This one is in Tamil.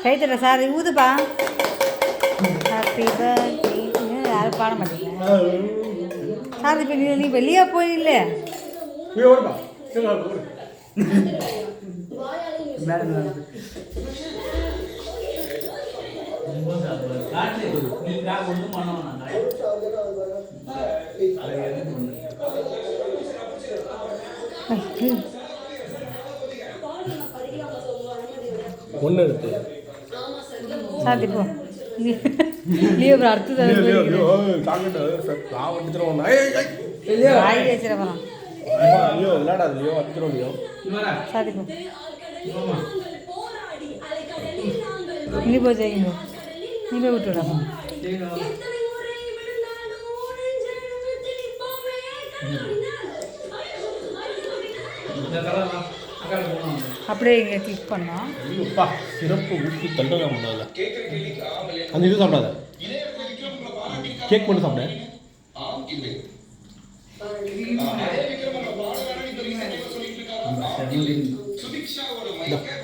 கை தட்ட சார் ஊதுப்பா. Happy birthday. யாரும் பாட மாட்டீங்க சார். இப்போ நீ வெளியே போயில்ல. ஒன்று எடுத்து சார் இப்போ லியோ ப்ரோ அடுத்தது வாய் வச்சிடலாம். லியோ விளையாடாது. லியோ அடிச்சிடும். லியோ சார் இப்போ நீ போய் செய்யுங்க. நீ போய் விட்டுவிடலாம். அப்படியே இங்கே கிளிக் பண்ணோம். சிறப்பு ஊற்றி தள்ளுங்க முடியாது. அந்த இது சாப்பிடாத. கேக் மட்டும் சாப்பிட.